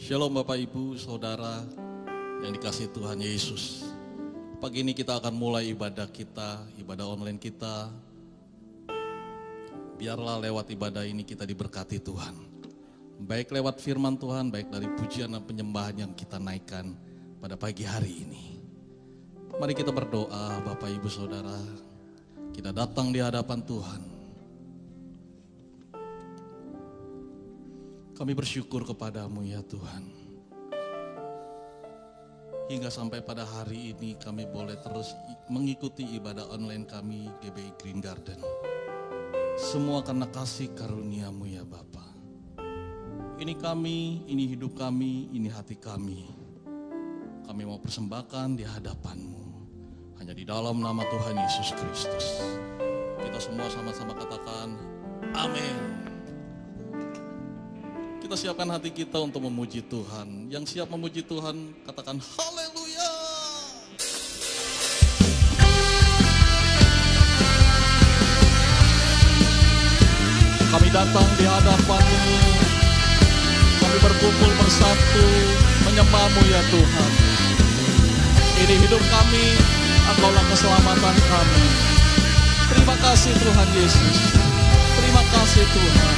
Shalom Bapak Ibu, Saudara yang dikasihi Tuhan Yesus. Pagi ini kita akan mulai ibadah kita, ibadah online kita. Biarlah lewat ibadah ini kita diberkati Tuhan. Baik lewat firman Tuhan, baik dari pujian dan penyembahan yang kita naikkan pada pagi hari ini. Mari kita berdoa Bapak Ibu Saudara. Kita datang di hadapan Tuhan. Kami bersyukur kepadamu ya Tuhan. Hingga sampai pada hari ini kami boleh terus mengikuti ibadah online kami GBI Green Garden. Semua karena kasih karunia-Mu ya Bapa. Ini kami, ini hidup kami, ini hati kami. Kami mau persembahkan di hadapan-Mu. Hanya di dalam nama Tuhan Yesus Kristus. Kita semua sama-sama katakan amin. Kita siapkan hati kita untuk memuji Tuhan. Yang siap memuji Tuhan, katakan haleluya. Kami datang di hadapan-Mu. Kami berkumpul bersatu, menyembah-Mu ya Tuhan. Ini hidup kami, Engkaulah keselamatan kami. Terima kasih Tuhan Yesus. Terima kasih Tuhan.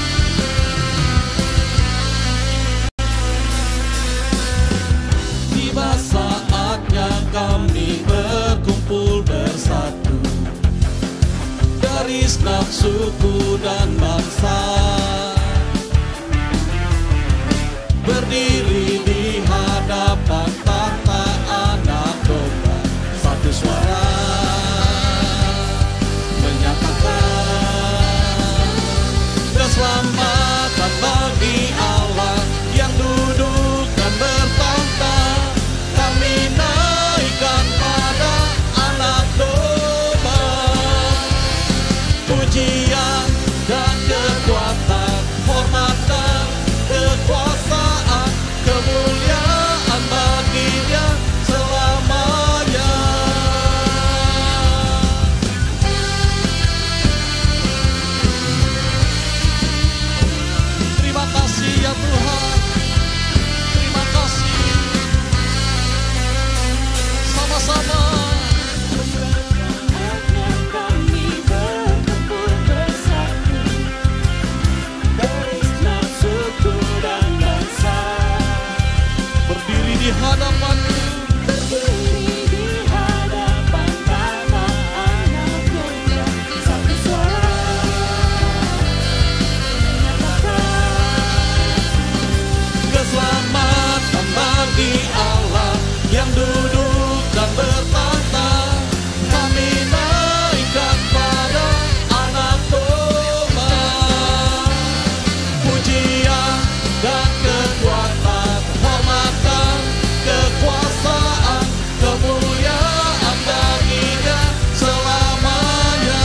Tiba saatnya kami berkumpul bersatu dari segenap suku dan bangsa, berdiri di hadapan tahta Anak Domba, satu suara menyatakan keselamatan bagi Allah yang duduk dan bertahta. Kami naikkan pada Anak Domba pujian dan kekuatan, hormat dan kekuasaan, kemuliaan bagi-Nya selamanya. Terima kasih ya Tuhan. Terima kasih. Sama-sama. Kami berkumpul bersatu dari segenap suku dan bangsa, Berdiri di hadapan-Mu. berdiri di hadapan tahta Anak Domba, satu suara menyatakan Keselamatan bagi Allah yang duduk dan bertahta. Kami naikkan pada Anak Domba pujian dan kekuatan, hormat dan kekuasaan, kemuliaan bagi-Nya selamanya.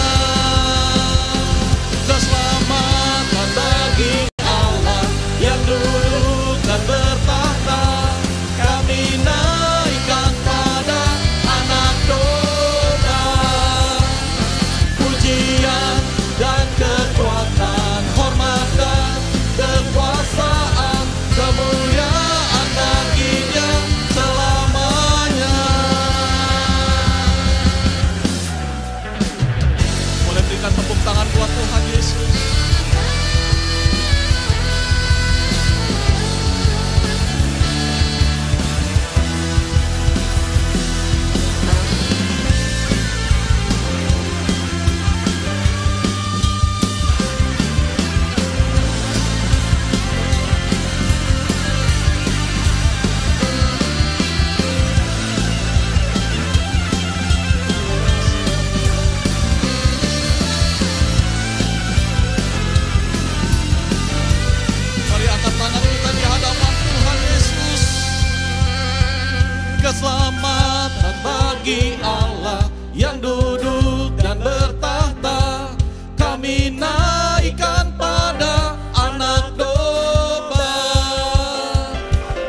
Keselamatan bagi Allah yang duduk dan bertahta. Kami naikkan pada Anak Domba pujian dan kekuatan, hormat dan kekuasaan, kemuliaan bagi-Nya selamanya. Boleh berikan tepuk tangan buat Tuhan Yesus. Mari angkat tangan kita di hadapan Tuhan Yesus. Keselamatan bagi Allah yang duduk dan bertahta. Kami naikkan pada Anak Domba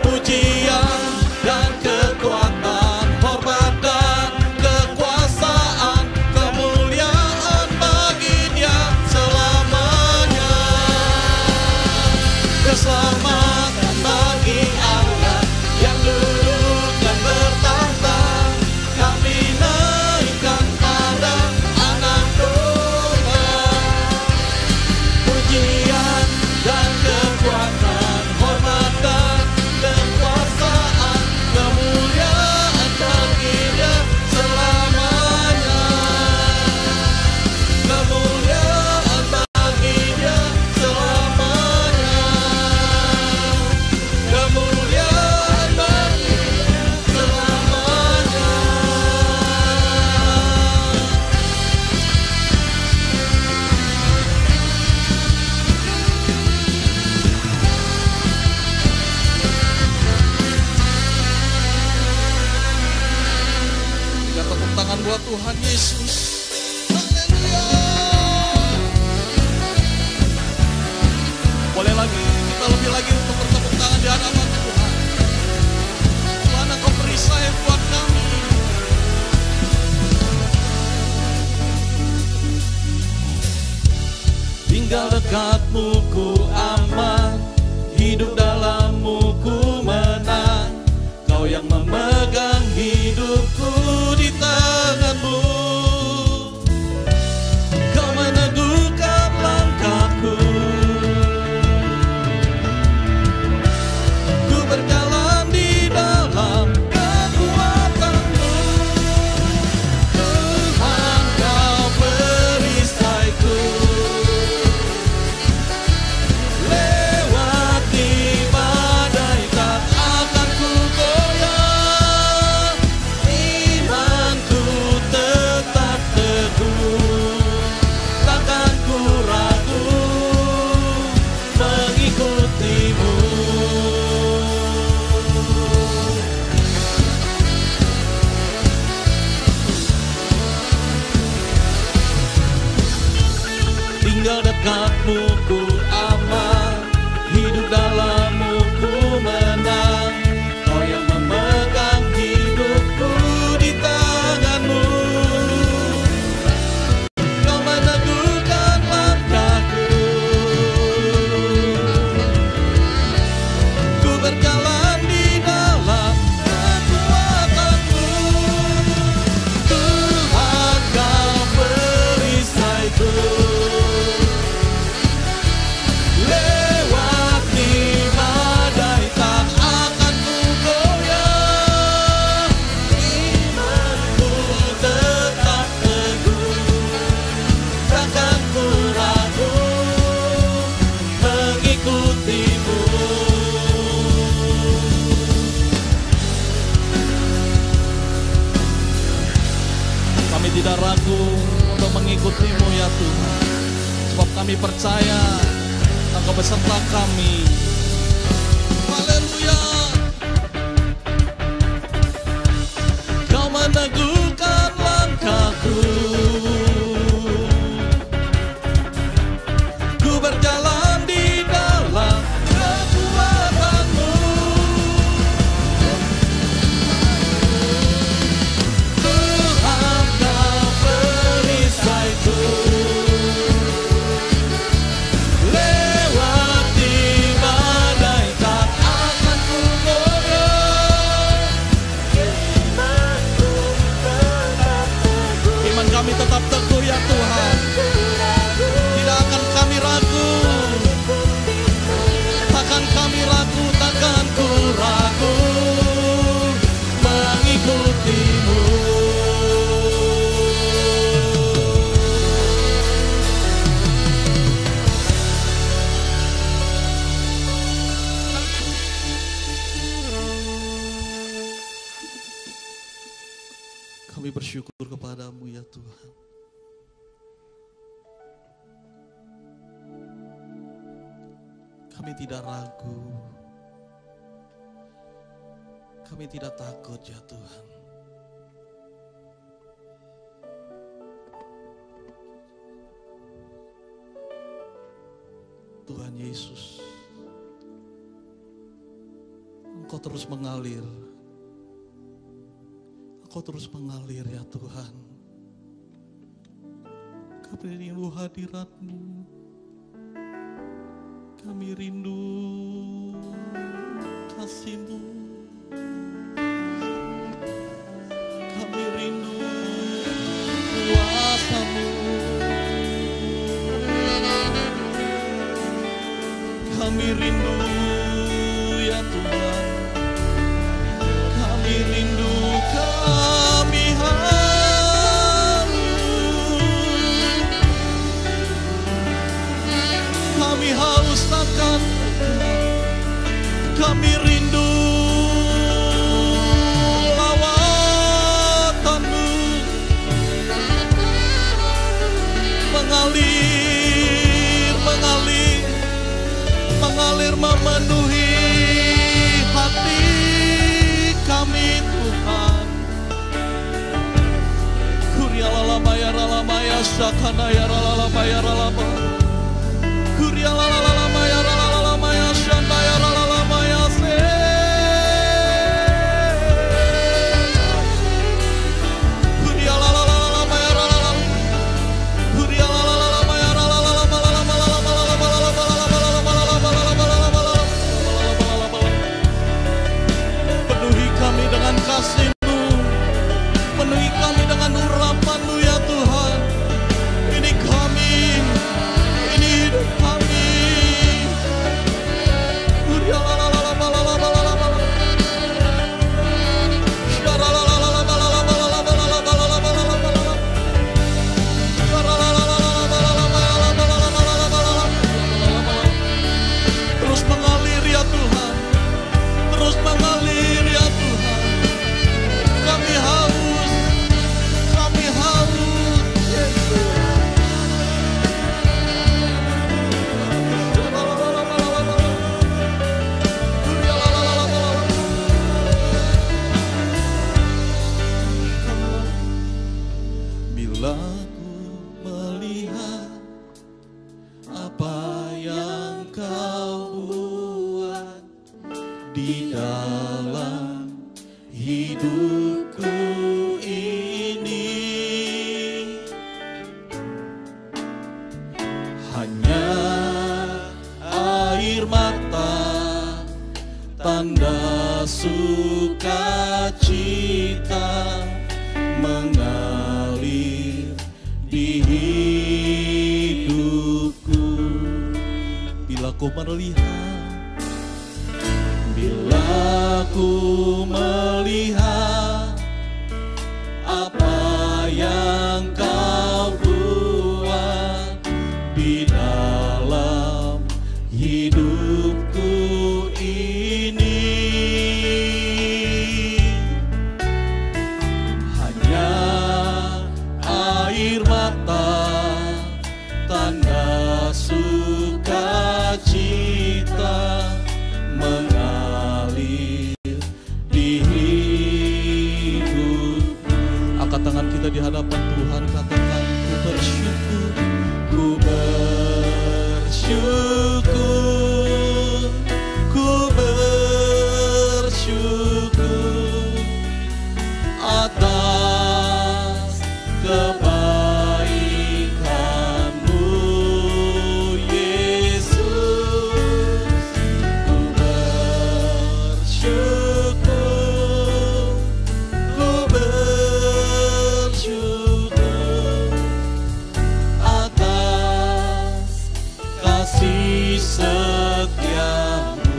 pujian dan kekuatan, hormat dan kekuasaan, kemuliaan bagi-Nya selamanya. Keselamatan bagi Allah buat Tuhan Yesus. Haleluya. Boleh lagi, kita lebih lagi untuk bertepuk tangan di hadapan Tuhan. Tuhan, Engkau perisai buat kami. Tinggal dekatmu ku aman, hidup dalammu ku menang. Kau yang memegang hidupku di tanganmu. Kau meneguhkan langkahku. Ku berjalan di dalam kekuatanmu. Tuhan, Kau perisaiku. Lewati badai tak akan ku goyah. Imanku tetap teguh, takkan ku ragu mengikutimu. Tinggal dekatmu ku aman, hidup dalammu ku menang. Kau yang memegang hidupku di tanganmu. Kau meneguhkan langkahku. Ku berjalan di dalam kekuatanmu. Tuhan, Kau perisaiku. Lewati badai tak akan ku goyah. Imanku tetap teguh, takkan ku ragu mengikutimu. Kami tidak ragu untuk mengikutimu ya Tuhan, sebab kami percaya Engkau beserta kami. Haleluya. Kau meneguhkan langkahku. Ku berjalan di dalam kekuatanmu. Tuhan, Kau perisaiku. Lewati badai tak akan ku goyah. Iman kami tetap teguh ya Tuhan. Tidak akan kami ragu. Takkan kami ragu, takkan ku ragu mengikutimu. Kami bersyukur kepadamu ya Tuhan. Kami tidak ragu. Kami tidak takut ya Tuhan. Tuhan Yesus, Engkau terus mengalir. Engkau terus mengalir ya Tuhan. Kami rindu hadirat-Mu. Kami rindu kasih-Mu. Kami rindu kuasa-Mu. Kami rindu ya Tuhan. Kami rindu, kami haus. Kami haus akan Engkau. Kami rindu Sakana ya ralala ya ralaba. Kuria ralala ya ralala ya shanda ya ralala ya se. Kuria ralala ya ralala. Kuria ralala ya ralala. Penuhi kami dengan kasih-Mu. Penuhi kami dengan urapan-Mu ya Tuhan. Ini kami, ini hidup kami. Terus mengalir ya Tuhan. Terus mengalir ya Tuhan. Kami haus. Kami haus. Yesus. Bila ku melihat apa yang Kau buat di dalam hidupku ini, hanya air mata, tanda sukacita mengalir di hidupku. Bila ku melihat apa yang Kau buat di dalam hidupku ini, hanya air mata, tanda sukacita mengalir di hidupku. Angkat tangan kita di hadapan Tuhan, katakan ku bersyukur, ku bersyukur, ku bersyukur atas kebaikan-Mu Yesus. Ku bersyukur, ku bersyukur atas kasih setia-Mu.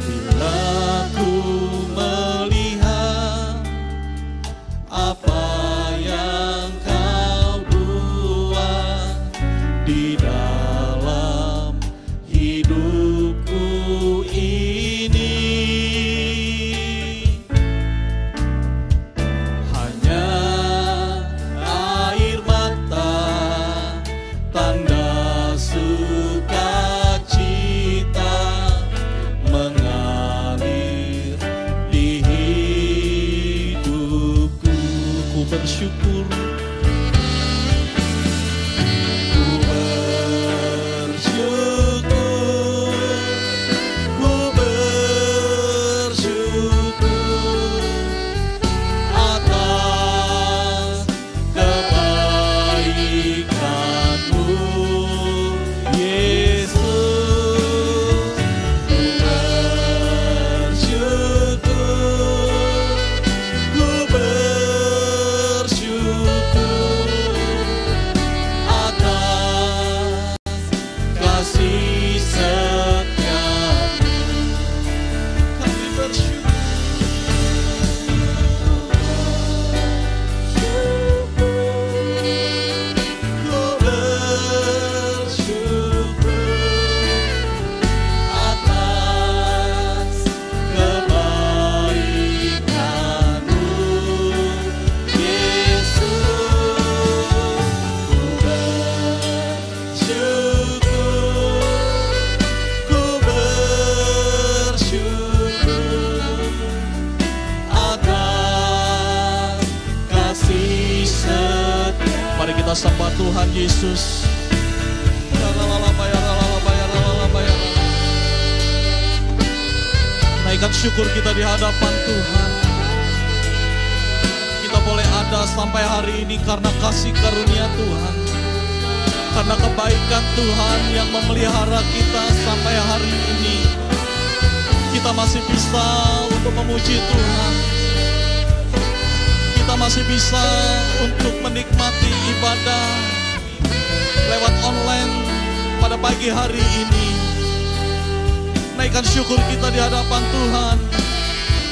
Bila ku melihat apa yang Kau buat di dalam hidupku ini, hanya air mata, tanda sukacita mengalir di hidupku. Ku bersyukur, ku bersyukur, ku Kita sembah Tuhan Yesus. Naikkan syukur kita di hadapan Tuhan. Kita boleh ada sampai hari ini karena kasih karunia Tuhan, karena kebaikan Tuhan yang memelihara kita sampai hari ini. Kita masih bisa untuk memuji Tuhan. Kita masih bisa untuk menikmati ibadah lewat online pada pagi hari ini. Naikkan syukur kita di hadapan Tuhan.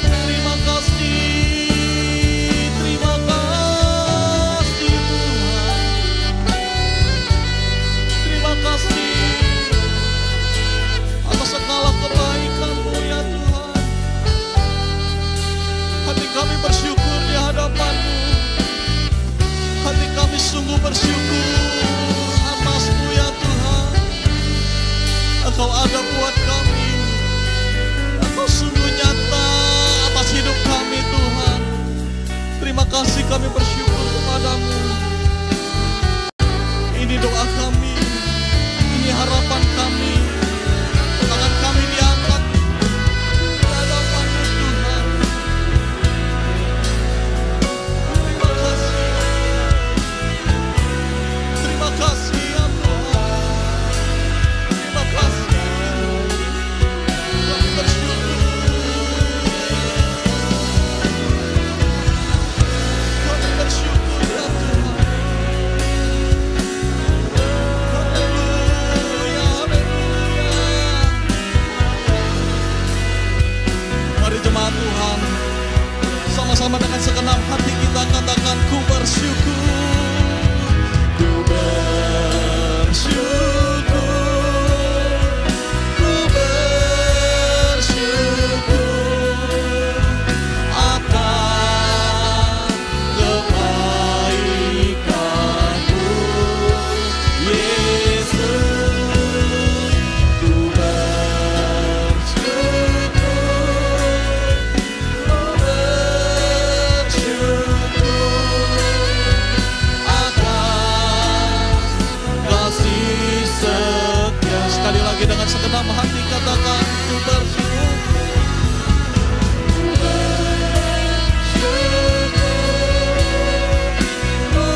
Terima kasih Tuhan. Terima kasih atas segala kebaikan-Mu ya Tuhan. Hati kami bersyukur di hadapan-Mu. Hati kami sungguh bersyukur atas-Mu ya Tuhan. Engkau ada buat kami. Engkau sungguh nyata atas hidup kami Tuhan. Terima kasih kami bersyukur kepada-Mu. Ini doa kami, ini harapan kami. Tangan kami diangkat di hadapan-Mu Tuhan. Terima kasih. Terima kasih ya Tuhan. Terima kasih. Kami bersyukur. Kami bersyukur ya Tuhan. Haleluya, haleluya. Mari jemaat Tuhan, sama-sama dengan segenap hati kita katakan, ku bersyukur. Ku bersyukur. Ku bersyukur akan kebaikan-Mu, Yesus. Ku bersyukur. Ku bersyukur atas kasih setia. Sekali lagi dengan segenap hati katakan, ku bersyukur. Ku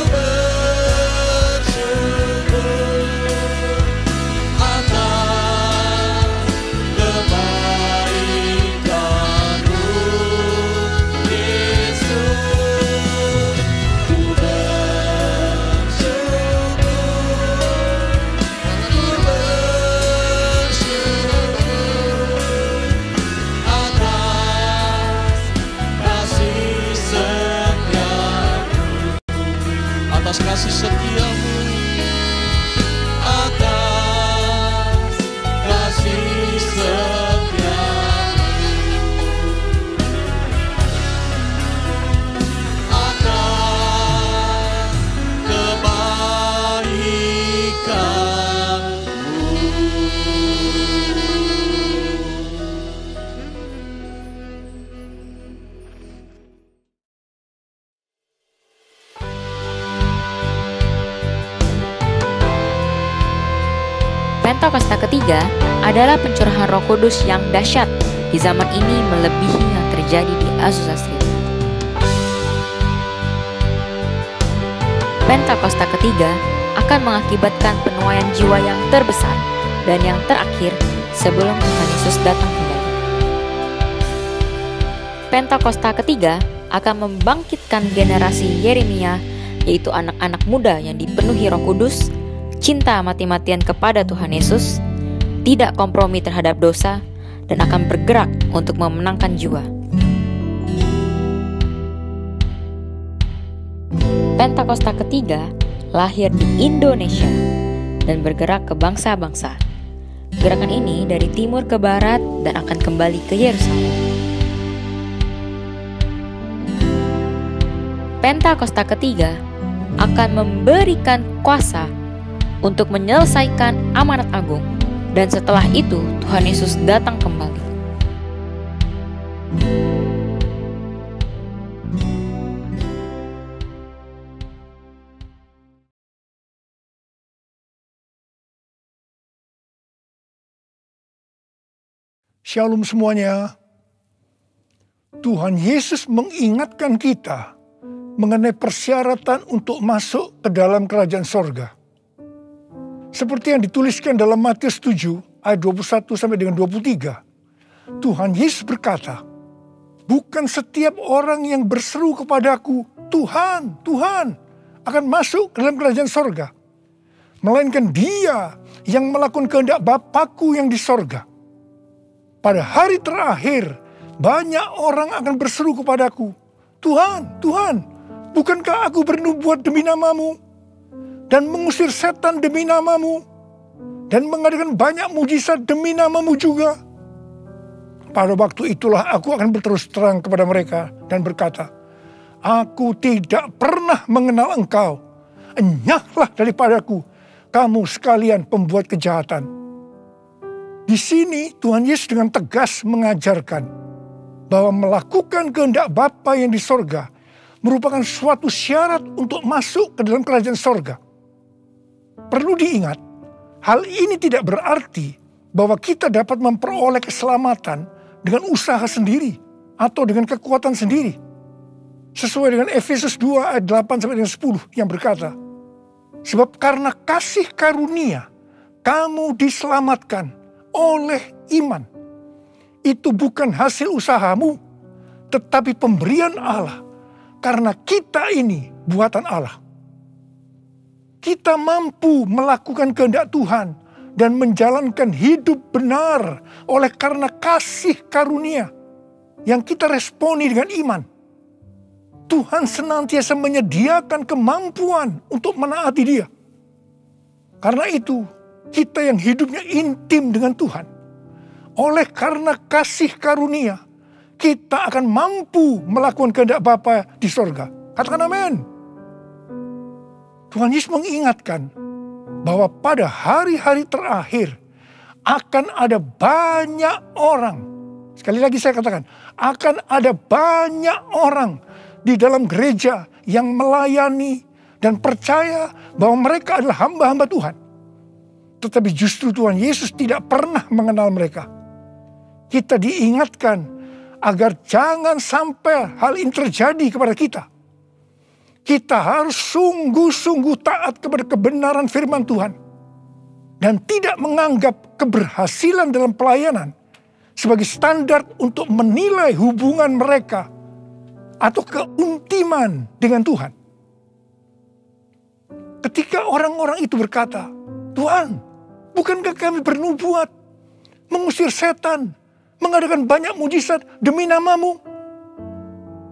bersyukur atas kebaikan-Mu, Yesus. Ku bersyukur. Ku bersyukur atas kasih setia-Mu. Atas kasih setia-Mu. Atas kasih setia-Mu. Atas Pentakosta ketiga adalah pencurahan Roh Kudus yang dahsyat di zaman ini melebihi yang terjadi di Azusa Street. Pentakosta ketiga akan mengakibatkan penuaian jiwa yang terbesar dan yang terakhir sebelum Tuhan Yesus datang kembali. Pentakosta ketiga akan membangkitkan generasi Yeremia, yaitu anak-anak muda yang dipenuhi Roh Kudus, cinta mati-matian kepada Tuhan Yesus, tidak kompromi terhadap dosa, dan akan bergerak untuk memenangkan jiwa. Pentakosta ketiga lahir di Indonesia dan bergerak ke bangsa-bangsa. Gerakan ini dari timur ke barat dan akan kembali ke Yerusalem. Pentakosta ketiga akan memberikan kuasa untuk menyelesaikan amanat agung, dan setelah itu Tuhan Yesus datang kembali. Shalom semuanya. Tuhan Yesus mengingatkan kita mengenai persyaratan untuk masuk ke dalam kerajaan sorga. Seperti yang dituliskan dalam Matius 7 ayat 21 sampai dengan 23. Tuhan Yesus berkata, bukan setiap orang yang berseru kepadaku, Tuhan, Tuhan, akan masuk ke dalam kerajaan sorga. Melainkan dia yang melakukan kehendak Bapa-Ku yang di sorga. Pada hari terakhir, banyak orang akan berseru kepadaku, Tuhan, Tuhan, bukankah aku bernubuat demi namamu? Dan mengusir setan demi namamu? Dan mengadakan banyak mujizat demi namamu juga? Pada waktu itulah aku akan berterus terang kepada mereka dan berkata, aku tidak pernah mengenal engkau. Enyahlah daripadaku, kamu sekalian pembuat kejahatan. Di sini Tuhan Yesus dengan tegas mengajarkan bahwa melakukan kehendak Bapa yang di sorga merupakan suatu syarat untuk masuk ke dalam kerajaan sorga. Perlu diingat, hal ini tidak berarti bahwa kita dapat memperoleh keselamatan dengan usaha sendiri atau dengan kekuatan sendiri. Sesuai dengan Efesus 2 ayat 8 sampai dengan 10 yang berkata, sebab karena kasih karunia kamu diselamatkan oleh iman. Itu bukan hasil usahamu, tetapi pemberian Allah. Karena kita ini buatan Allah. Kita mampu melakukan kehendak Tuhan dan menjalankan hidup benar oleh karena kasih karunia yang kita responi dengan iman. Tuhan senantiasa menyediakan kemampuan untuk menaati Dia. Karena itu, kita yang hidupnya intim dengan Tuhan, oleh karena kasih karunia, kita akan mampu melakukan kehendak Bapa di sorga. Katakan amin. Tuhan Yesus mengingatkan bahwa pada hari-hari terakhir akan ada banyak orang. Sekali lagi saya katakan, akan ada banyak orang di dalam gereja yang melayani dan percaya bahwa mereka adalah hamba-hamba Tuhan. Tetapi justru Tuhan Yesus tidak pernah mengenal mereka. Kita diingatkan agar jangan sampai hal ini terjadi kepada kita. Kita harus sungguh-sungguh taat kepada kebenaran firman Tuhan. Dan tidak menganggap keberhasilan dalam pelayanan sebagai standar untuk menilai hubungan mereka atau keuntiman dengan Tuhan. Ketika orang-orang itu berkata, Tuhan, bukankah kami bernubuat, mengusir setan, mengadakan banyak mujizat demi namamu?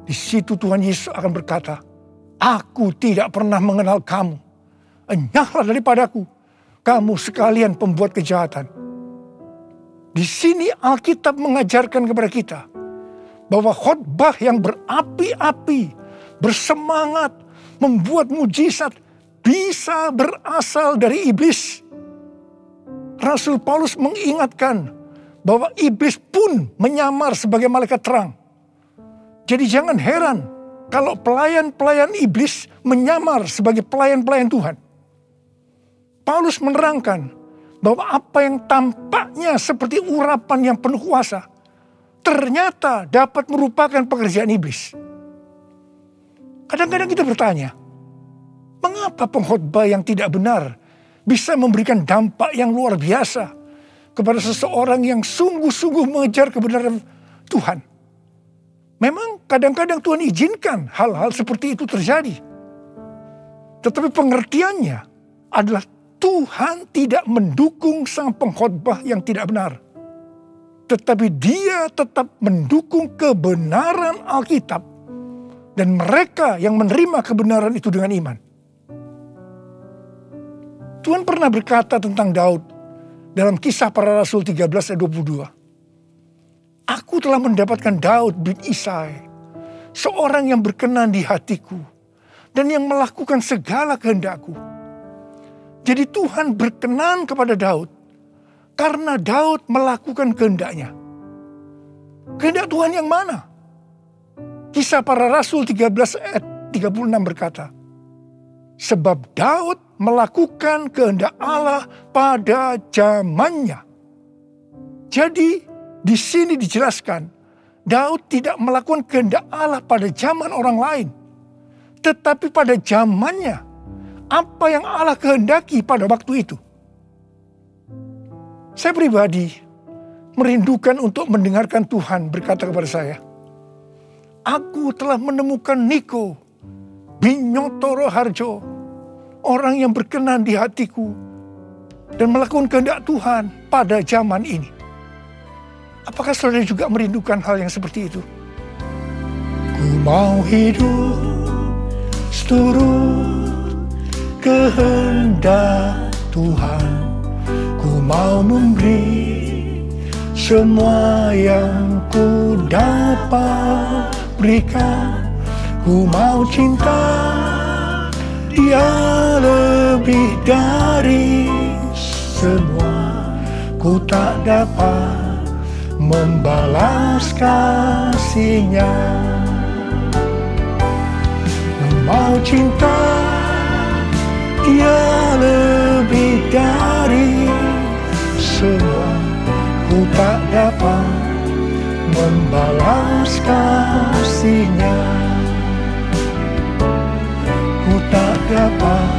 Di situ Tuhan Yesus akan berkata, aku tidak pernah mengenal kamu. Enyahlah daripadaku, kamu sekalian pembuat kejahatan. Di sini Alkitab mengajarkan kepada kita bahwa khotbah yang berapi-api, bersemangat, membuat mujizat bisa berasal dari iblis. Rasul Paulus mengingatkan bahwa iblis pun menyamar sebagai malaikat terang. Jadi jangan heran kalau pelayan-pelayan iblis menyamar sebagai pelayan-pelayan Tuhan. Paulus menerangkan bahwa apa yang tampaknya seperti urapan yang penuh kuasa, ternyata dapat merupakan pekerjaan iblis. Kadang-kadang kita bertanya, mengapa pengkhotbah yang tidak benar bisa memberikan dampak yang luar biasa kepada seseorang yang sungguh-sungguh mengejar kebenaran Tuhan? Memang kadang-kadang Tuhan izinkan hal-hal seperti itu terjadi. Tetapi pengertiannya adalah Tuhan tidak mendukung sang pengkhotbah yang tidak benar. Tetapi Dia tetap mendukung kebenaran Alkitab dan mereka yang menerima kebenaran itu dengan iman. Tuhan pernah berkata tentang Daud dalam Kisah Para Rasul 13 ayat 22. Aku telah mendapatkan Daud bin Isai, seorang yang berkenan di hatiku dan yang melakukan segala kehendakku. Jadi Tuhan berkenan kepada Daud karena Daud melakukan kehendaknya. Kehendak Tuhan yang mana? Kisah Para Rasul 13 ayat 36 berkata, sebab Daud melakukan kehendak Allah pada zamannya. Jadi Di sini dijelaskan, Daud tidak melakukan kehendak Allah pada zaman orang lain. Tetapi pada zamannya, apa yang Allah kehendaki pada waktu itu. Saya pribadi merindukan untuk mendengarkan Tuhan berkata kepada saya, aku telah menemukan Niko Binyotoro Harjo, orang yang berkenan di hatiku dan melakukan kehendak Tuhan pada zaman ini. Apakah saudara juga merindukan hal yang seperti itu? Ku mau hidup seturut kehendak Tuhan. Ku mau memberi semua yang ku dapat berikan. Ku mau cinta Dia lebih dari semua. Ku tak dapat membalas kasih-Nya. Ku mau cinta Dia lebih dari semua. Ku tak dapat membalas kasih-Nya. Ku tak dapat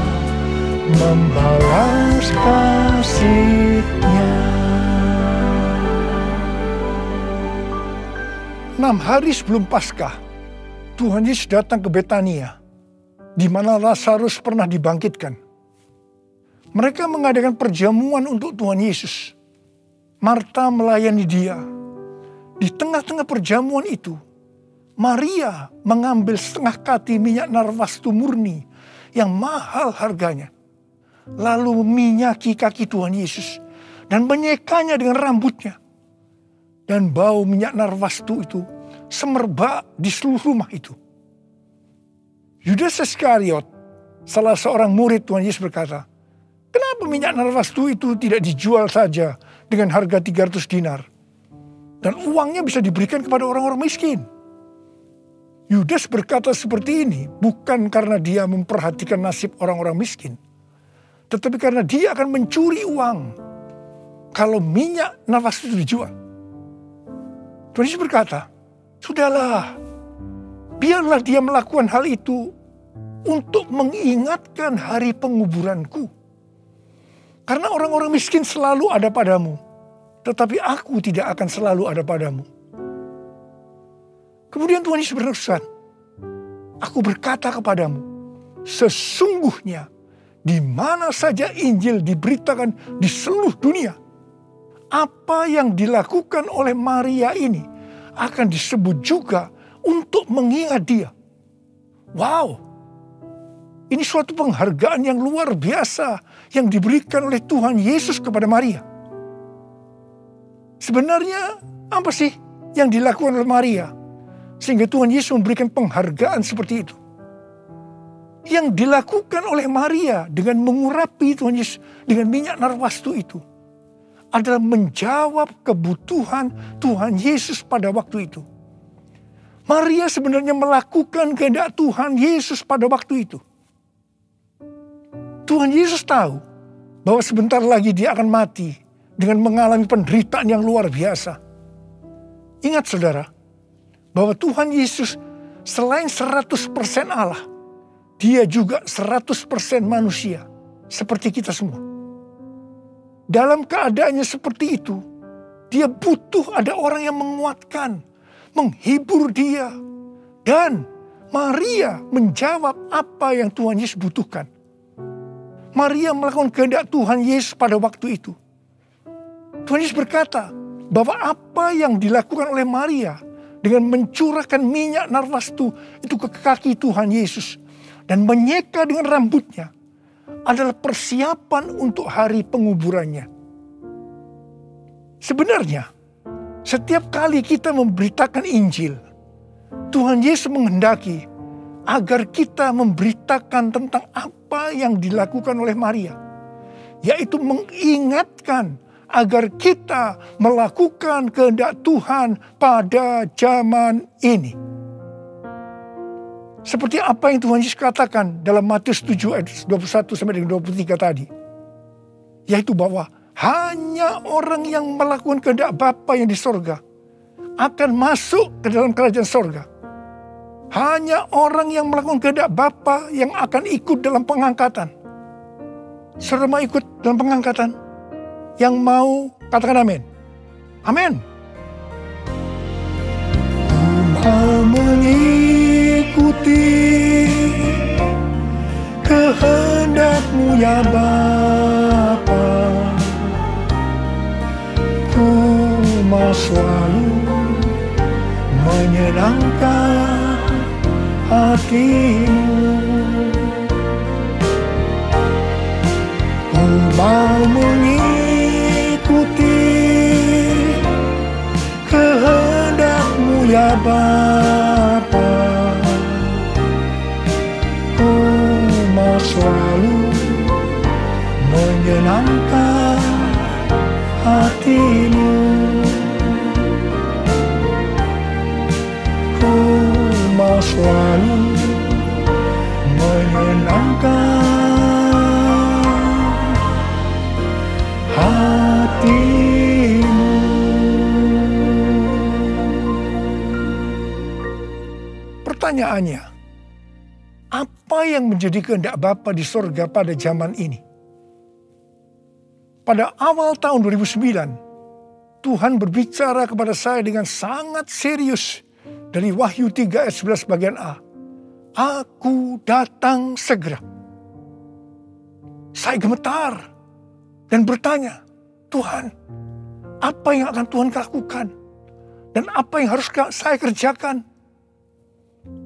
membalas kasih-Nya. 6 hari sebelum Paskah, Tuhan Yesus datang ke Betania, di mana Lazarus pernah dibangkitkan. Mereka mengadakan perjamuan untuk Tuhan Yesus. Marta melayani Dia. Di tengah-tengah perjamuan itu, Maria mengambil setengah kati minyak narwastu murni yang mahal harganya. Lalu meminyaki kaki Tuhan Yesus dan menyekanya dengan rambutnya. Dan bau minyak narwastu itu semerbak di seluruh rumah itu. Yudas Iskariot, salah seorang murid Tuhan Yesus berkata, kenapa minyak narwastu itu tidak dijual saja dengan harga 300 dinar? Dan uangnya bisa diberikan kepada orang-orang miskin. Yudas berkata seperti ini bukan karena dia memperhatikan nasib orang-orang miskin. Tetapi karena dia akan mencuri uang kalau minyak narwastu itu dijual. Tuhan Yesus berkata, sudahlah, biarlah dia melakukan hal itu untuk mengingatkan hari penguburanku. Karena orang-orang miskin selalu ada padamu, tetapi aku tidak akan selalu ada padamu. Kemudian Tuhan Yesus berpesan, aku berkata kepadamu, sesungguhnya di mana saja Injil diberitakan di seluruh dunia, apa yang dilakukan oleh Maria ini akan disebut juga untuk mengingat dia. Wow, ini suatu penghargaan yang luar biasa yang diberikan oleh Tuhan Yesus kepada Maria. Sebenarnya apa sih yang dilakukan oleh Maria sehingga Tuhan Yesus memberikan penghargaan seperti itu? Yang dilakukan oleh Maria dengan mengurapi Tuhan Yesus dengan minyak narwastu itu adalah menjawab kebutuhan Tuhan Yesus pada waktu itu. Maria sebenarnya melakukan kehendak Tuhan Yesus pada waktu itu. Tuhan Yesus tahu bahwa sebentar lagi dia akan mati dengan mengalami penderitaan yang luar biasa. Ingat saudara, bahwa Tuhan Yesus selain 100% Allah, dia juga 100% manusia seperti kita semua. Dalam keadaannya seperti itu, dia butuh ada orang yang menguatkan, menghibur dia. Dan Maria menjawab apa yang Tuhan Yesus butuhkan. Maria melakukan kehendak Tuhan Yesus pada waktu itu. Tuhan Yesus berkata bahwa apa yang dilakukan oleh Maria dengan mencurahkan minyak narwastu itu ke kaki Tuhan Yesus dan menyeka dengan rambutnya adalah persiapan untuk hari penguburannya. Sebenarnya, setiap kali kita memberitakan Injil, Tuhan Yesus menghendaki agar kita memberitakan tentang apa yang dilakukan oleh Maria, yaitu mengingatkan agar kita melakukan kehendak Tuhan pada zaman ini. Seperti apa yang Tuhan Yesus katakan dalam Matius 7 ayat 21 sampai dengan 23 tadi. Yaitu bahwa Hanya orang yang melakukan kehendak Bapa yang di sorga akan masuk ke dalam kerajaan sorga. Hanya orang yang melakukan kehendak Bapa yang akan ikut dalam pengangkatan. Saudara mau ikut dalam pengangkatan? Yang mau katakan amin. Amin. Mau mengikuti kehendak-Mu ya Bapa. Ku mau selalu menyenangkan hati-Mu. Ku mau mengikuti kehendak-Mu ya Bapa. Ku mau selalu menyenangkan hati-Mu. Ku mau selalu menyenangkan hati-Mu. Pertanyaannya, apa yang menjadi kehendak Bapa di sorga pada zaman ini? Pada awal tahun 2009, Tuhan berbicara kepada saya dengan sangat serius dari Wahyu 3 ayat 11 bagian A. Aku datang segera. Saya gemetar dan bertanya, Tuhan, apa yang akan Tuhan lakukan? Dan apa yang harus saya kerjakan?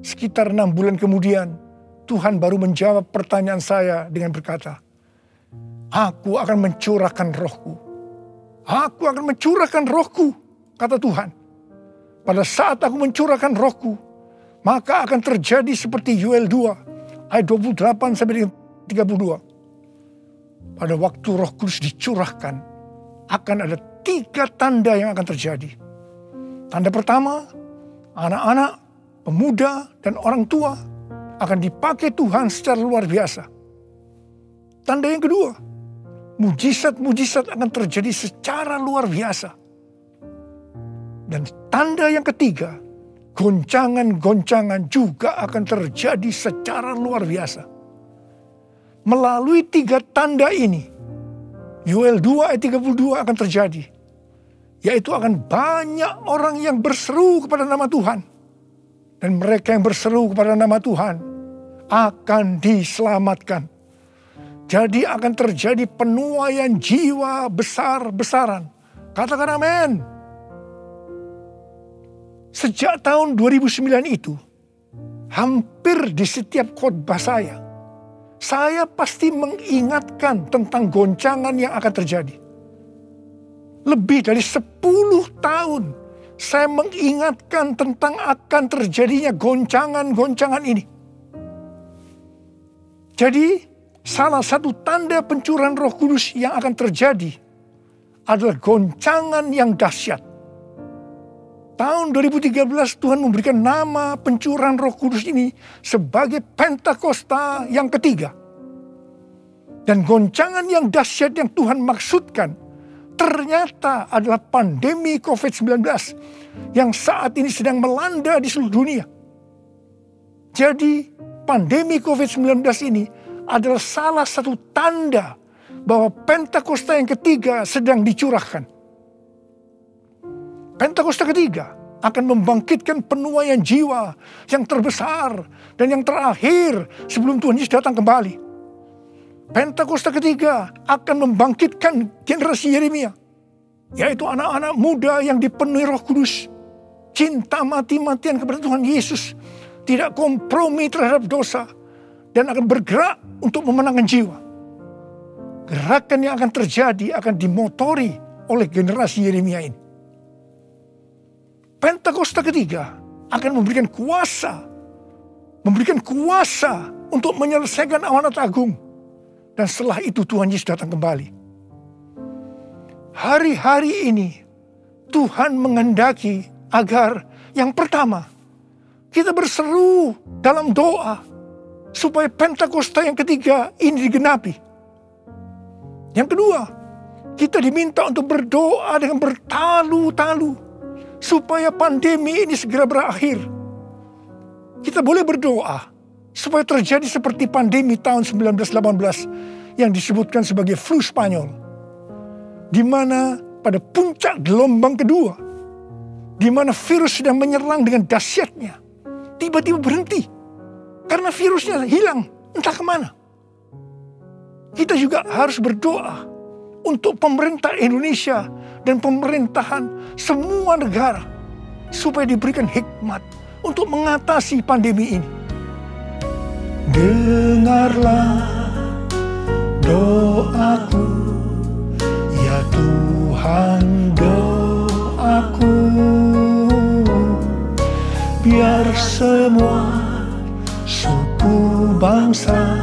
Sekitar 6 bulan kemudian, Tuhan baru menjawab pertanyaan saya dengan berkata, Aku akan mencurahkan rohku. Aku akan mencurahkan rohku, kata Tuhan. Pada saat aku mencurahkan rohku, maka akan terjadi seperti Yoel 2, ayat 28 sampai 32. Pada waktu Roh Kudus dicurahkan, akan ada 3 tanda yang akan terjadi. Tanda pertama, anak-anak, pemuda, dan orang tua akan dipakai Tuhan secara luar biasa. Tanda yang kedua, mujizat-mujizat akan terjadi secara luar biasa. Dan tanda yang ketiga, goncangan-goncangan juga akan terjadi secara luar biasa. Melalui 3 tanda ini, Yoel 2 ayat 32 akan terjadi. Yaitu akan banyak orang yang berseru kepada nama Tuhan. Dan mereka yang berseru kepada nama Tuhan akan diselamatkan. Jadi akan terjadi penuaian jiwa besar-besaran. Katakan amin. Sejak tahun 2009 itu, hampir di setiap khotbah saya pasti mengingatkan tentang goncangan yang akan terjadi. Lebih dari 10 tahun saya mengingatkan tentang akan terjadinya goncangan-goncangan ini. Jadi, salah satu tanda pencurahan Roh Kudus yang akan terjadi adalah goncangan yang dahsyat. Tahun 2013 Tuhan memberikan nama pencurahan Roh Kudus ini sebagai Pentakosta yang ketiga. Dan goncangan yang dahsyat yang Tuhan maksudkan ternyata adalah pandemi COVID-19 yang saat ini sedang melanda di seluruh dunia. Jadi pandemi COVID-19 ini adalah salah satu tanda bahwa Pentakosta yang ketiga sedang dicurahkan. Pentakosta ketiga akan membangkitkan penuaian jiwa yang terbesar dan yang terakhir sebelum Tuhan Yesus datang kembali. Pentakosta ketiga akan membangkitkan generasi Yeremia, yaitu anak-anak muda yang dipenuhi Roh Kudus, cinta mati-matian kepada Tuhan Yesus, tidak kompromi terhadap dosa, dan akan bergerak untuk memenangkan jiwa. Gerakan yang akan terjadi akan dimotori oleh generasi Yeremia ini. Pentakosta ketiga akan memberikan kuasa untuk menyelesaikan amanat agung. Dan setelah itu Tuhan Yesus datang kembali. Hari-hari ini Tuhan menghendaki agar yang pertama, kita berseru dalam doa supaya Pentakosta yang ketiga ini digenapi. Yang kedua, Kita diminta untuk berdoa dengan bertalu-talu supaya pandemi ini segera berakhir. Kita boleh berdoa supaya terjadi seperti pandemi tahun 1918 yang disebutkan sebagai flu Spanyol, di mana pada puncak gelombang kedua, di mana virus sedang menyerang dengan dahsyatnya, tiba-tiba berhenti karena virusnya hilang entah kemana. Kita juga harus berdoa untuk pemerintah Indonesia dan pemerintahan semua negara supaya diberikan hikmat untuk mengatasi pandemi ini. Dengarlah doaku, ya Tuhan, doaku, biar semua suku bangsa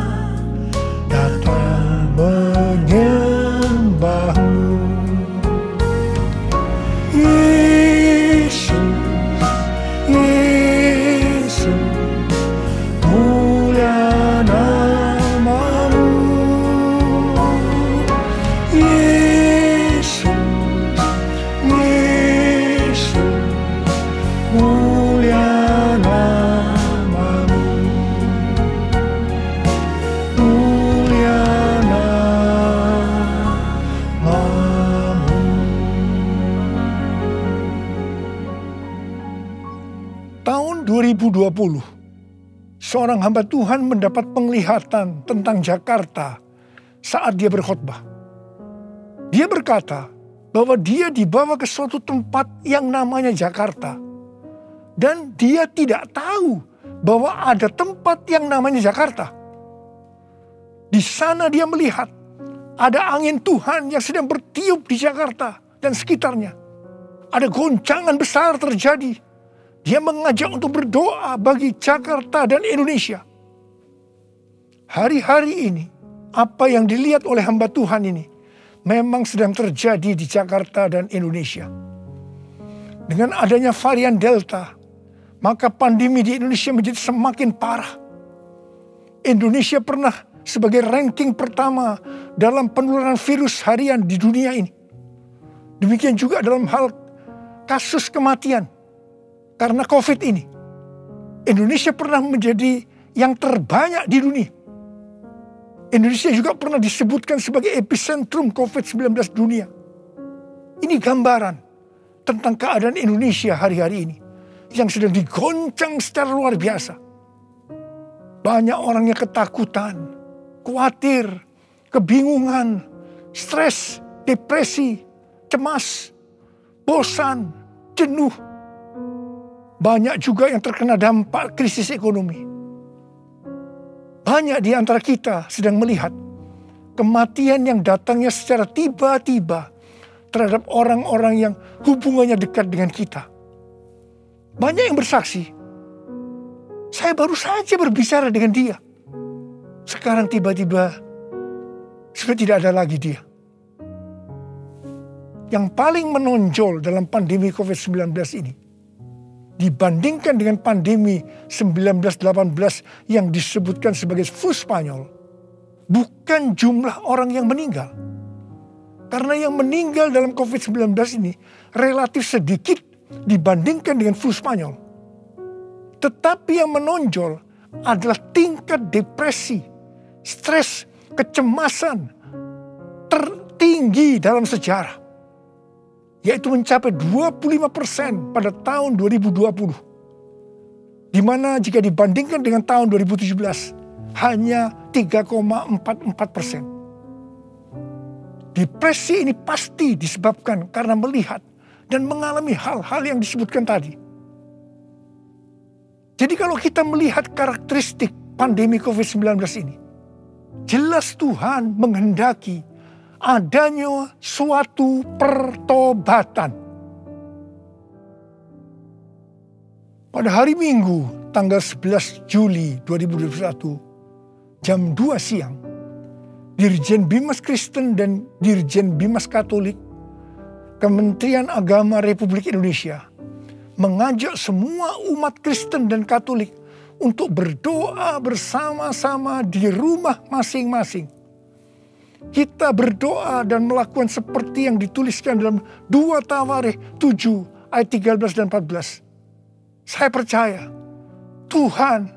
datang menyembahmu. Yesus, Yesus, mulia namamu. Yesus, Yesus, mulia namamu. Mulia namamu. Tahun 2020, seorang hamba Tuhan mendapat penglihatan tentang Jakarta saat dia berkhotbah. Dia berkata bahwa dia dibawa ke suatu tempat yang namanya Jakarta. Dan dia tidak tahu bahwa ada tempat yang namanya Jakarta. Di sana dia melihat ada angin Tuhan yang sedang bertiup di Jakarta dan sekitarnya. Ada goncangan besar terjadi. Dia mengajak untuk berdoa bagi Jakarta dan Indonesia. Hari-hari ini, apa yang dilihat oleh hamba Tuhan ini memang sedang terjadi di Jakarta dan Indonesia. Dengan adanya varian Delta, maka pandemi di Indonesia menjadi semakin parah. Indonesia pernah sebagai ranking pertama dalam penularan virus harian di dunia ini. Demikian juga dalam hal kasus kematian karena COVID ini. Indonesia pernah menjadi yang terbanyak di dunia. Indonesia juga pernah disebutkan sebagai epicentrum COVID-19 dunia. Ini gambaran tentang keadaan Indonesia hari-hari ini yang sedang digoncang secara luar biasa. Banyak orang yang ketakutan, khawatir, kebingungan, stres, depresi, cemas, bosan, jenuh. Banyak juga yang terkena dampak krisis ekonomi. Banyak di antara kita sedang melihat kematian yang datangnya secara tiba-tiba terhadap orang-orang yang hubungannya dekat dengan kita. Banyak yang bersaksi, saya baru saja berbicara dengan dia. Sekarang tiba-tiba sudah tidak ada lagi dia. Yang paling menonjol dalam pandemi COVID-19 ini, dibandingkan dengan pandemi 1918 yang disebutkan sebagai flu Spanyol, bukan jumlah orang yang meninggal. Karena yang meninggal dalam COVID-19 ini relatif sedikit dibandingkan dengan flu Spanyol. Tetapi yang menonjol adalah tingkat depresi, stres, kecemasan tertinggi dalam sejarah. Yaitu mencapai 25% pada tahun 2020. Di mana jika dibandingkan dengan tahun 2017 hanya 3,44%. Depresi ini pasti disebabkan karena melihat dan mengalami hal-hal yang disebutkan tadi. Jadi kalau kita melihat karakteristik pandemi COVID-19 ini, jelas Tuhan menghendaki adanya suatu pertobatan. Pada hari Minggu tanggal 11 Juli 2021 jam 2 siang, Dirjen Bimas Kristen dan Dirjen Bimas Katolik Kementerian Agama Republik Indonesia mengajak semua umat Kristen dan Katolik untuk berdoa bersama-sama di rumah masing-masing kita berdoa dan melakukan seperti yang dituliskan dalam 2 Tawarikh 7 ayat 13 dan 14. Saya percaya Tuhan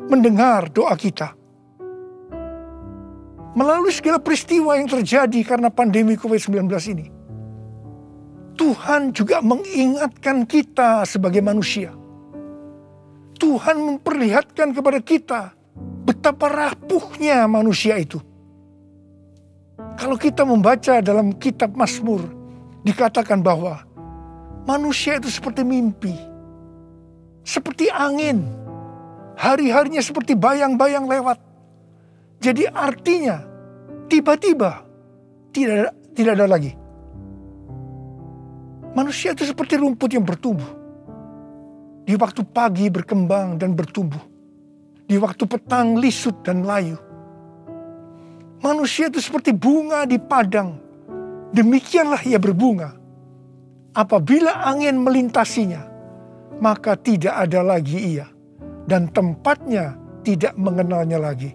mendengar doa kita. Melalui segala peristiwa yang terjadi karena pandemi COVID-19 ini, Tuhan juga mengingatkan kita sebagai manusia. Tuhan memperlihatkan kepada kita betapa rapuhnya manusia itu. Kalau kita membaca dalam kitab Mazmur, dikatakan bahwa manusia itu seperti mimpi, seperti angin, hari-harinya seperti bayang-bayang lewat. Jadi artinya tiba-tiba tidak ada lagi. Manusia itu seperti rumput yang bertumbuh. Di waktu pagi berkembang dan bertumbuh. Di waktu petang lisut dan layu. Manusia itu seperti bunga di padang. Demikianlah ia berbunga. Apabila angin melintasinya, maka tidak ada lagi ia. Dan tempatnya tidak mengenalnya lagi.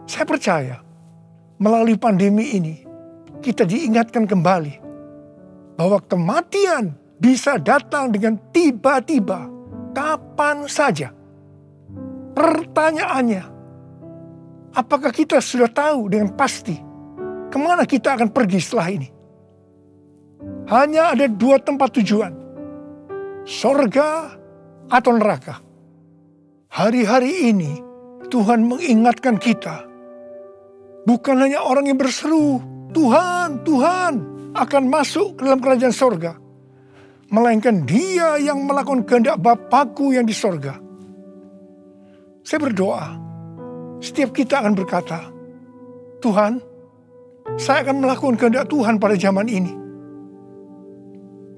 Saya percaya melalui pandemi ini kita diingatkan kembali bahwa kematian bisa datang dengan tiba-tiba, kapan saja. Pertanyaannya, apakah kita sudah tahu dengan pasti kemana kita akan pergi setelah ini? Hanya ada 2 tempat tujuan, sorga atau neraka. Hari-hari ini Tuhan mengingatkan kita, bukan hanya orang yang berseru, Tuhan, Tuhan akan masuk ke dalam kerajaan sorga. Melainkan dia yang melakukan kehendak Bapakku yang di sorga. Saya berdoa, setiap kita akan berkata, Tuhan, saya akan melakukan kehendak Tuhan pada zaman ini.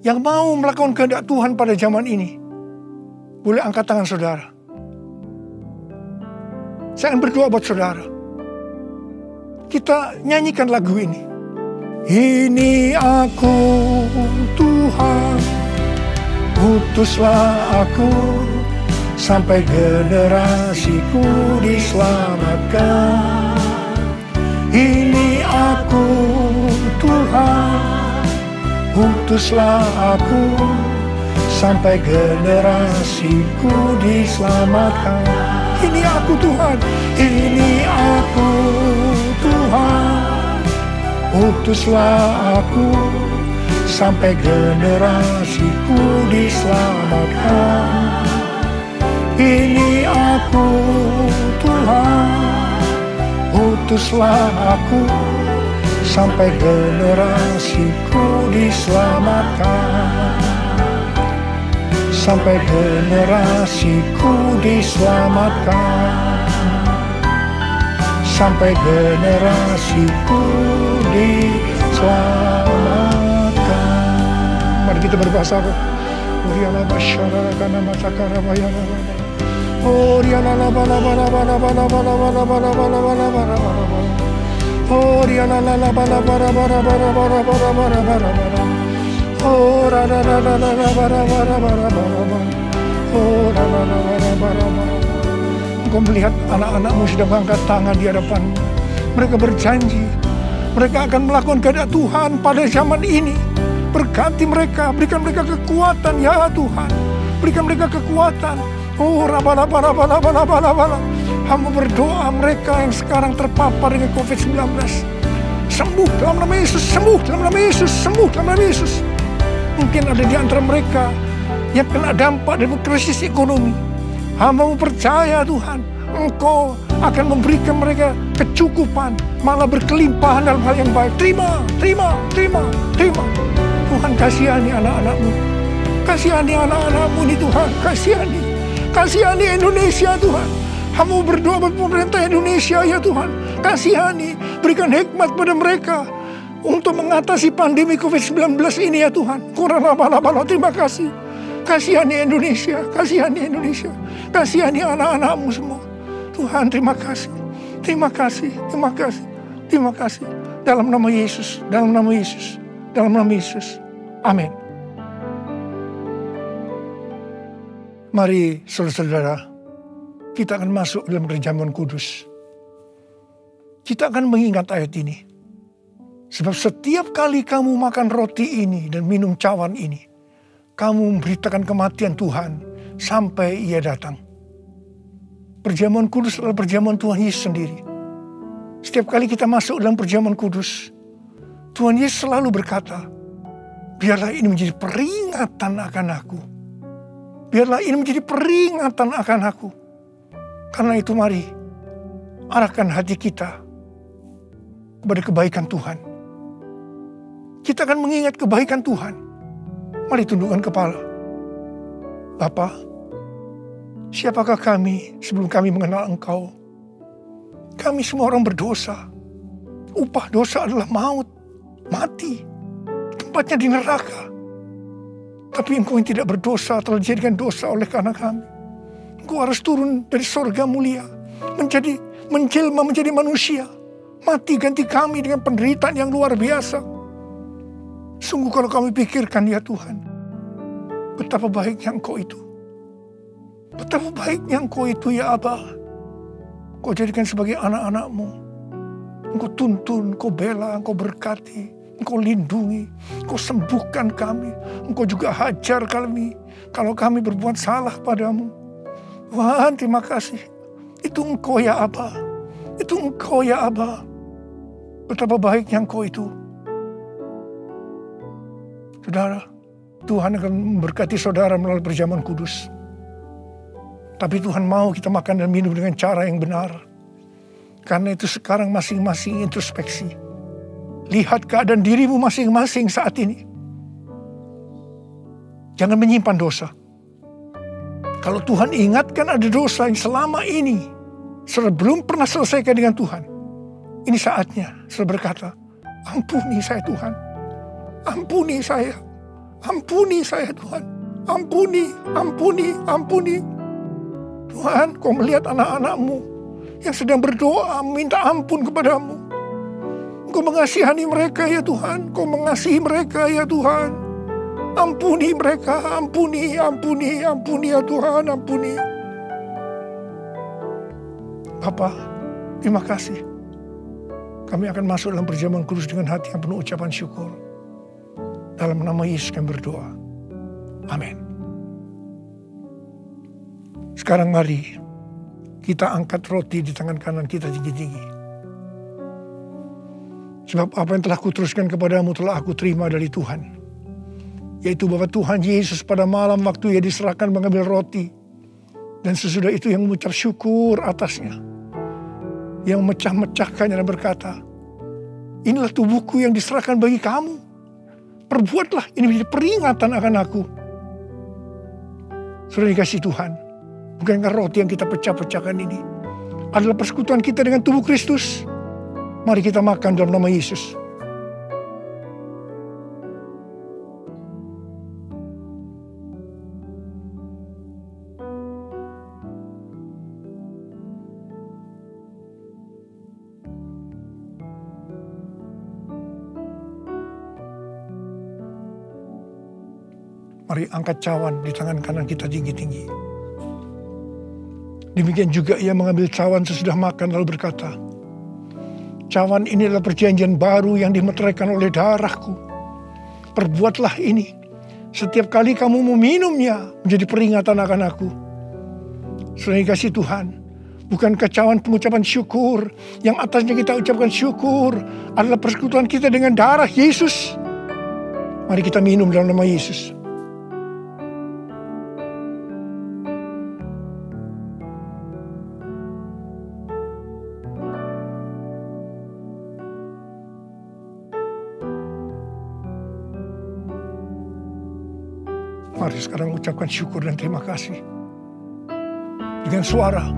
Yang mau melakukan kehendak Tuhan pada zaman ini, boleh angkat tangan saudara. Saya akan berdoa buat saudara. Kita nyanyikan lagu ini. Ini aku Tuhan, utuslah aku, sampai generasiku diselamatkan. Ini aku Tuhan, utuslah aku, sampai generasiku diselamatkan. Ini aku Tuhan, ini aku Tuhan, utuslah aku, sampai generasiku diselamatkan. Ini aku Tuhan, utuslah aku, sampai generasiku diselamatkan. Sampai generasiku diselamatkan. Sampai generasiku diselamatkan. Mari kita berbahasa roh. Uriala basyara kana matakara bayana. Uriala bala bala bala bala bala bala bala bala bala bala bala. Uriala bala bala bala bala bala bala bala bala bala. Oh, ra ra ra ra ra ra ra ra ra ra. Oh, ra ra ra ra ra ra ra. Engkau melihat anak-anakmu sudah mengangkat tangan di hadapanmu. Mereka berjanji, mereka akan melakukan kehendak Tuhan pada zaman ini. Berkati mereka, berikan mereka kekuatan ya Tuhan. Berikan mereka kekuatan. Oh, rabala. Hamba berdoa mereka yang sekarang terpapar dengan COVID-19. Sembuh dalam nama Yesus, sembuh dalam nama Yesus, sembuh dalam nama Yesus. Mungkin ada di antara mereka yang kena dampak dari krisis ekonomi. Hamba percaya Tuhan, Engkau akan memberikan mereka kecukupan, malah berkelimpahan dalam hal yang baik. Terima. Tuhan kasihani anak-anakmu. Kasihani anak-anakmu ini Tuhan, kasihani Indonesia Tuhan. Hamba berdoa buat pemerintah Indonesia ya Tuhan. Kasihani, berikan hikmat pada mereka untuk mengatasi pandemi COVID-19 ini ya Tuhan. Terima kasih. Kasihani Indonesia. Kasihani anak-anakmu semua. Tuhan terima kasih. Dalam nama Yesus. Amin. Mari saudara-saudara, kita akan masuk dalam perjamuan kudus. kita akan mengingat ayat ini. Sebab setiap kali kamu makan roti ini dan minum cawan ini, kamu memberitakan kematian Tuhan sampai Ia datang. Perjamuan kudus adalah perjamuan Tuhan Yesus sendiri. Setiap kali kita masuk dalam perjamuan kudus, Tuhan Yesus selalu berkata, biarlah ini menjadi peringatan akan aku. Biarlah ini menjadi peringatan akan aku. Karena itu mari, arahkan hati kita kepada kebaikan Tuhan. Kita akan mengingat kebaikan Tuhan. Mari tundukkan kepala. Bapa, siapakah kami sebelum kami mengenal Engkau? Kami semua orang berdosa. Upah dosa adalah maut, mati. Tempatnya di neraka. Tapi Engkau yang tidak berdosa telah dijadikan dosa oleh karena kami. Engkau harus turun dari sorga mulia, menjelma menjadi manusia. Mati ganti kami dengan penderitaan yang luar biasa. Sungguh kalau kami pikirkan ya Tuhan, betapa baiknya Engkau itu. Betapa baiknya Engkau itu ya Abba. Engkau jadikan sebagai anak-anak-Mu. Engkau tuntun, Engkau bela, Engkau berkati, Engkau lindungi, Engkau sembuhkan kami. Engkau juga hajar kami kalau kami berbuat salah padamu. Tuhan, terima kasih. Itu Engkau ya Abba. Itu Engkau ya Abba. Betapa baiknya Engkau itu. Saudara, Tuhan akan memberkati saudara melalui perjamuan kudus. Tapi Tuhan mau kita makan dan minum dengan cara yang benar. Karena itu sekarang masing-masing introspeksi. Lihat keadaan dirimu masing-masing saat ini. Jangan menyimpan dosa. Kalau Tuhan ingatkan ada dosa yang selama ini belum pernah selesaikan dengan Tuhan, ini saatnya saya berkata, ampuni saya Tuhan. Ampuni saya. Ampuni saya Tuhan. Ampuni, ampuni, ampuni. Tuhan, Kau melihat anak-anak-Mu yang sedang berdoa minta ampun kepadamu. Kau mengasihani mereka ya Tuhan. Kau mengasihi mereka ya Tuhan. Ampuni mereka, ampuni, ampuni, ampuni ya Tuhan, ampuni. Bapa, terima kasih. Kami akan masuk dalam perjamuan kudus dengan hati yang penuh ucapan syukur. Dalam nama Yesus kami berdoa. Amin. Sekarang mari kita angkat roti di tangan kanan kita tinggi-tinggi. Sebab apa yang telah kuteruskan kepadamu telah aku terima dari Tuhan. Yaitu bahwa Tuhan Yesus pada malam waktu Ia diserahkan mengambil roti. Dan sesudah itu yang mengucap syukur atasnya. Yang memecah-mecahkannya dan berkata, inilah tubuhku yang diserahkan bagi kamu. Perbuatlah ini menjadi peringatan akan aku. Sudah dikasih Tuhan. Bukankah roti yang kita pecah-pecahkan ini adalah persekutuan kita dengan tubuh Kristus? Mari kita makan dalam nama Yesus. Mari angkat cawan di tangan kanan kita tinggi-tinggi. Demikian juga Ia mengambil cawan sesudah makan lalu berkata, cawan ini adalah perjanjian baru yang dimeteraikan oleh darahku. Perbuatlah ini setiap kali kamu meminumnya menjadi peringatan akan aku. Selain kasih Tuhan, bukankah cawan pengucapan syukur yang atasnya kita ucapkan syukur adalah persekutuan kita dengan darah Yesus? Mari kita minum dalam nama Yesus. Mari sekarang ucapkan syukur dan terima kasih. Dengan suara.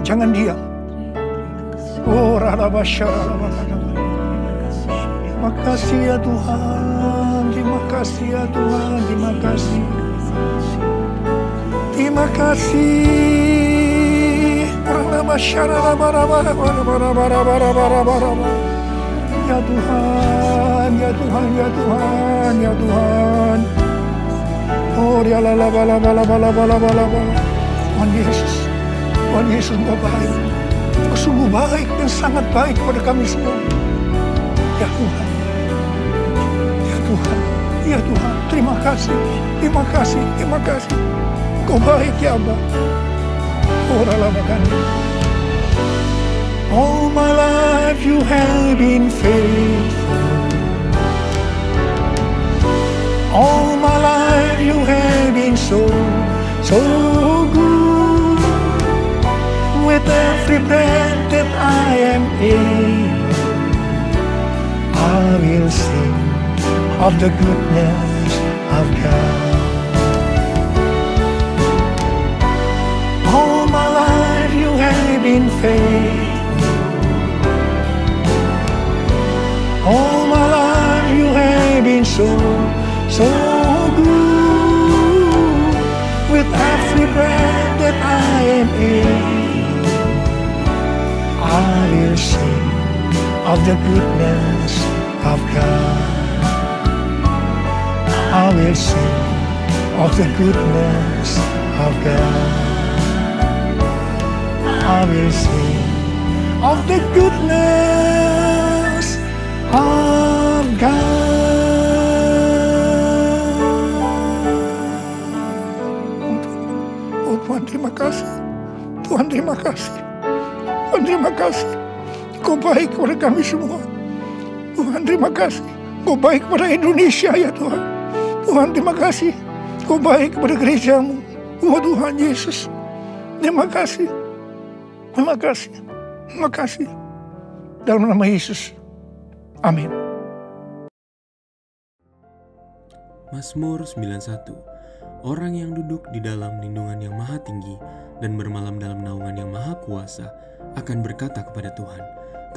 Jangan diam. Oh, terima kasih ya Tuhan. Terima kasih ya Tuhan. Terima kasih. Terima kasih. Ya Tuhan, ya Tuhan, ya Tuhan, ya Tuhan. Oh, ya la la la la la la la la la la. Tuhan Yesus, Tuhan Yesus mau baik. Engkau sungguh baik dan sangat baik kepada kami semua. Ya Tuhan, ya Tuhan, ya Tuhan, terima kasih, terima kasih, terima kasih. Engkau baik ya Abba. All my life you have been faithful. All my life you have been so good. With every breath that I am able, I will sing of the goodness of God. All my life you have been faithful. All my life you have been so good. With every breath that I am able, I will sing of the goodness of God. I will sing of the goodness of God. I will sing of the goodness of God. Oh Tuhan, terima kasih. Tuhan, terima kasih. Tuhan, terima kasih. Kau baik kepada kami semua. Tuhan, terima kasih. Kau baik kepada Indonesia ya Tuhan. Tuhan, terima kasih. Kau baik kepada gerejamu. Oh Tuhan Yesus, terima kasih. Terima kasih. Terima kasih. Dalam nama Yesus. Amin. Mazmur 91. Orang yang duduk di dalam lindungan yang maha tinggi dan bermalam dalam naungan yang maha kuasa akan berkata kepada Tuhan,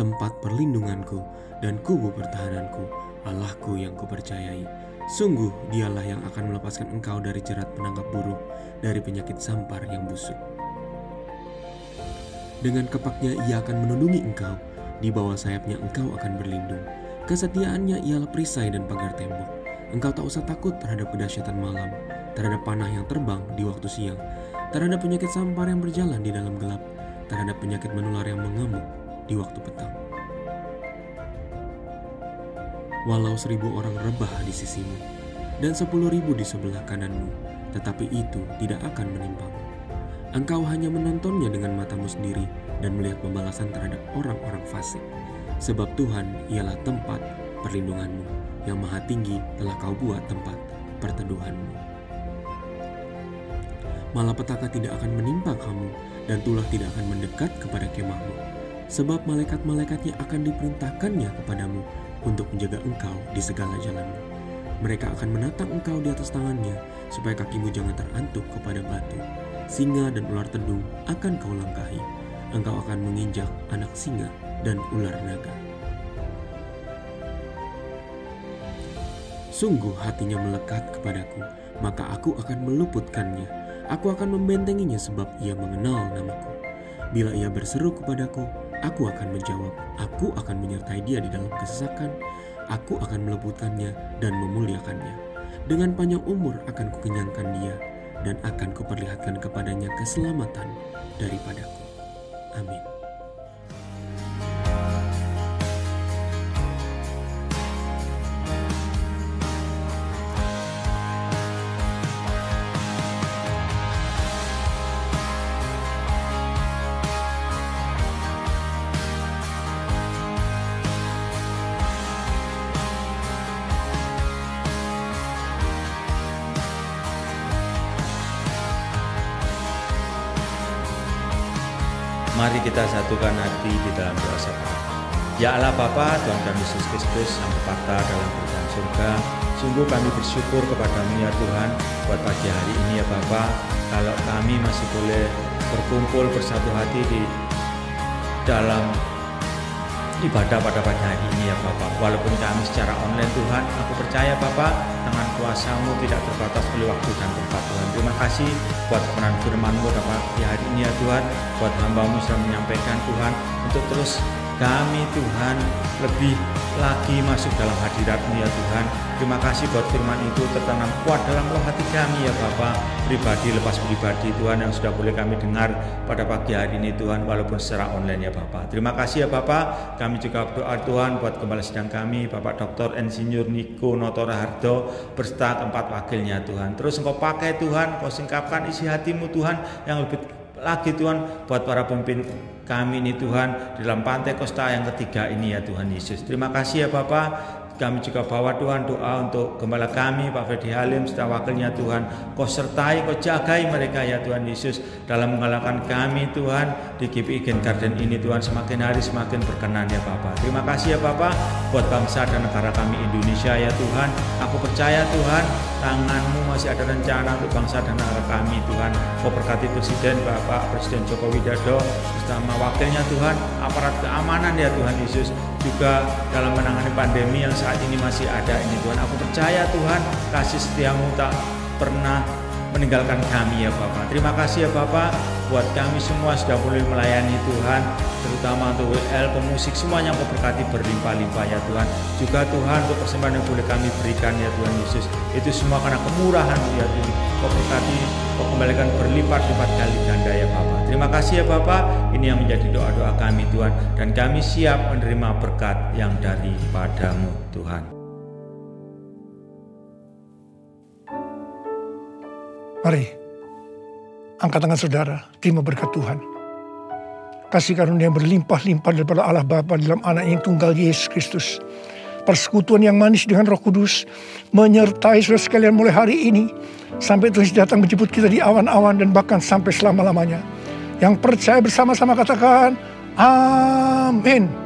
tempat perlindunganku dan kubu pertahananku, Allahku yang kupercayai. Sungguh dialah yang akan melepaskan engkau dari jerat penangkap burung, dari penyakit sampar yang busuk. Dengan kepaknya ia akan melindungi engkau, di bawah sayapnya engkau akan berlindung. Kesetiaannya ialah perisai dan pagar tembok. Engkau tak usah takut terhadap kedahsyatan malam, terhadap panah yang terbang di waktu siang, terhadap penyakit sampar yang berjalan di dalam gelap, terhadap penyakit menular yang mengamuk di waktu petang. Walau 1.000 orang rebah di sisimu, dan 10.000 di sebelah kananmu, tetapi itu tidak akan menimpamu. Engkau hanya menontonnya dengan matamu sendiri dan melihat pembalasan terhadap orang-orang fasik. Sebab Tuhan ialah tempat perlindunganmu, yang maha tinggi telah kau buat tempat perteduhanmu. Malapetaka tidak akan menimpa kamu, dan tulah tidak akan mendekat kepada kemahmu. Sebab malaikat-malaikatnya akan diperintahkannya kepadamu untuk menjaga engkau di segala jalanmu. Mereka akan menatang engkau di atas tangannya, supaya kakimu jangan terantuk kepada batu. Singa dan ular tedung akan kau langkahi. Engkau akan menginjak anak singa dan ular naga. Sungguh hatinya melekat kepadaku, maka aku akan meluputkannya. Aku akan membentenginya sebab ia mengenal namaku. Bila ia berseru kepadaku, aku akan menjawab. Aku akan menyertai dia di dalam kesesakan. Aku akan meluputkannya dan memuliakannya. Dengan panjang umur akan kukenyangkan dia, dan akan kuperlihatkan kepadanya keselamatan daripadaku. Amin. Mari kita satukan hati di dalam doa syafaat. Ya Allah Bapa, Tuhan kami Yesus Kristus, Sang Bapa dalam kerajaan surga, sungguh kami bersyukur kepadamu ya Tuhan, buat pagi hari ini ya Bapa, kalau kami masih boleh berkumpul bersatu hati di dalam ibadah pada pagi hari ini ya Bapa. Walaupun kami secara online Tuhan, aku percaya Bapa, dengan kuasa-Mu tidak terbatas oleh waktu dan tempat Tuhan. Terima kasih buat kebenaran firman-Mu pada pagi hari ini ya Tuhan, buat hamba-Mu sudah menyampaikan Tuhan, untuk terus kami Tuhan lebih lagi masuk dalam hadirat-Mu ya Tuhan. Terima kasih buat firman itu tertanam kuat dalam roh hati kami ya Bapa, pribadi lepas pribadi Tuhan, yang sudah boleh kami dengar pada pagi hari ini Tuhan, walaupun secara online ya Bapa. Terima kasih ya Bapa. Kami juga berdoa Tuhan buat gembala sidang kami, Bapak Dr. Insinyur Niko Noto Rahardo berserta keempat wakilnya Tuhan. Terus Engkau pakai Tuhan, Kau singkapkan isi hati-Mu Tuhan yang lebih lagi Tuhan buat para pemimpin kami ini Tuhan di dalam Pantai Kosta yang ketiga ini ya Tuhan Yesus. Terima kasih ya Bapa. Kami juga bawa Tuhan doa untuk gembala kami Pak Freddy Halim serta wakilnya Tuhan. Kau sertai, Kau jagai mereka ya Tuhan Yesus dalam mengalahkan kami Tuhan di GBI Green Garden ini Tuhan, semakin hari semakin berkenan ya Bapa. Terima kasih ya Bapa buat bangsa dan negara kami Indonesia ya Tuhan. Aku percaya Tuhan tangan-Mu masih ada rencana untuk bangsa dan negara kami Tuhan. Kau berkati Presiden Bapak Presiden Joko Widodo bersama wakilnya Tuhan, aparat keamanan ya Tuhan Yesus, juga dalam menangani pandemi yang saat ini masih ada ini Tuhan. Aku percaya Tuhan kasih setia-Mu tak pernah meninggalkan kami ya Bapak. Terima kasih ya Bapak buat kami semua sudah boleh melayani Tuhan, terutama untuk WL, pemusik, semuanya Kau berkati berlimpah-limpah ya Tuhan. Juga Tuhan untuk persembahan yang boleh kami berikan ya Tuhan Yesus, itu semua karena kemurahan-Mu ya Tuhan. Kau berkati, Kau kembalikan berlipat-lipat kali ganda ya Bapak. Terima kasih ya Bapak. Ini yang menjadi doa-doa kami Tuhan, dan kami siap menerima berkat yang daripada-Mu Tuhan. Mari, angkat tangan saudara, terima berkat Tuhan. Kasih karunia yang berlimpah-limpah daripada Allah Bapa dalam anak yang tunggal Yesus Kristus. Persekutuan yang manis dengan Roh Kudus menyertai saudara sekalian mulai hari ini sampai Tuhan datang menjemput kita di awan-awan dan bahkan sampai selama-lamanya. Yang percaya bersama-sama katakan, amin.